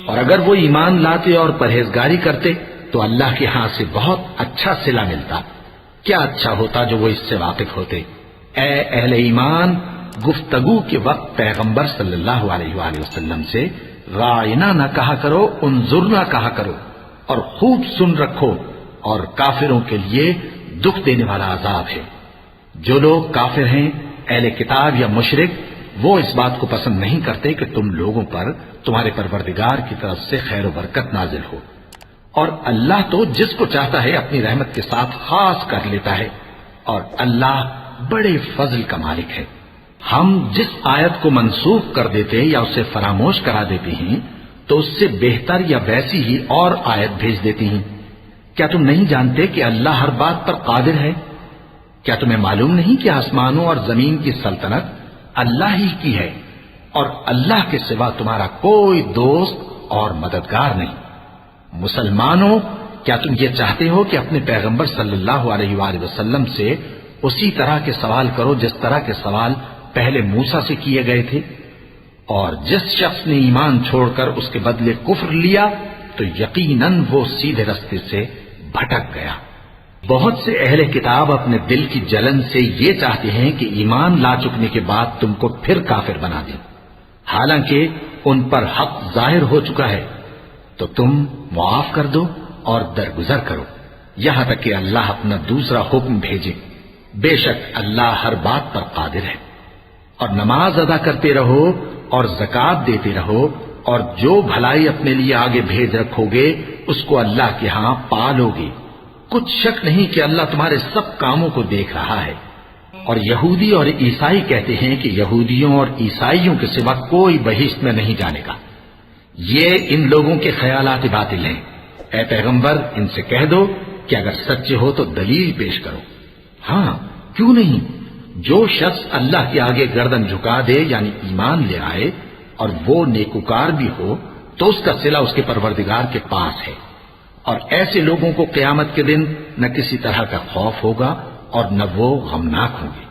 اور اگر وہ ایمان لاتے اور پرہیزگاری کرتے تو اللہ کے ہاں سے بہت اچھا صلہ ملتا. کیا اچھا ہوتا جو وہ اس سے واقف ہوتے. اے اہل ایمان، گفتگو کے وقت پیغمبر صلی اللہ علیہ وآلہ وسلم سے رائنا نہ کہا کرو، انظرنا کہا کرو، اور خوب سن رکھو، اور کافروں کے لیے دکھ دینے والا عذاب ہے. جو لوگ کافر ہیں، اہل کتاب یا مشرک، وہ اس بات کو پسند نہیں کرتے کہ تم لوگوں پر تمہارے پروردگار کی طرف سے خیر و برکت نازل ہو، اور اللہ تو جس کو چاہتا ہے اپنی رحمت کے ساتھ خاص کر لیتا ہے، اور اللہ بڑے فضل کا مالک ہے. ہم جس آیت کو منسوخ کر دیتے یا اسے فراموش کرا دیتے ہیں تو اس سے بہتر یا ویسی ہی اور آیت بھیج دیتی ہیں. کیا تم نہیں جانتے کہ اللہ ہر بات پر قادر ہے؟ کیا تمہیں معلوم نہیں کہ آسمانوں اور زمین کی سلطنت اللہ ہی کی ہے، اور اللہ کے سوا تمہارا کوئی دوست اور مددگار نہیں. مسلمانوں، کیا تم یہ چاہتے ہو کہ اپنے پیغمبر صلی اللہ علیہ وآلہ وسلم سے اسی طرح کے سوال کرو جس طرح کے سوال پہلے موسیٰ سے کیے گئے تھے؟ اور جس شخص نے ایمان چھوڑ کر اس کے بدلے کفر لیا تو یقیناً وہ سیدھے رستے سے بھٹک گیا. بہت سے اہل کتاب اپنے دل کی جلن سے یہ چاہتے ہیں کہ ایمان لا چکنے کے بعد تم کو پھر کافر بنا دیں، حالانکہ ان پر حق ظاہر ہو چکا ہے. تو تم معاف کر دو اور درگزر کرو یہاں تک کہ اللہ اپنا دوسرا حکم بھیجے. بے شک اللہ ہر بات پر قادر ہے. اور نماز ادا کرتے رہو اور زکوٰۃ دیتے رہو، اور جو بھلائی اپنے لیے آگے بھیج رکھو گے اس کو اللہ کے ہاں پالو گے. کچھ شک نہیں کہ اللہ تمہارے سب کاموں کو دیکھ رہا ہے. اور یہودی اور عیسائی کہتے ہیں کہ یہودیوں اور عیسائیوں کے سوا کوئی بہشت میں نہیں جانے گا. یہ ان لوگوں کے خیالات باطل ہیں. اے پیغمبر، ان سے کہہ دو کہ اگر سچے ہو تو دلیل پیش کرو. ہاں، کیوں نہیں؟ جو شخص اللہ کے آگے گردن جھکا دے، یعنی ایمان لے آئے، اور وہ نیکوکار بھی ہو، تو اس کا صلہ اس کے پروردگار کے پاس ہے. اور ایسے لوگوں کو قیامت کے دن نہ کسی طرح کا خوف ہوگا اور نہ وہ غمناک ہوں گے.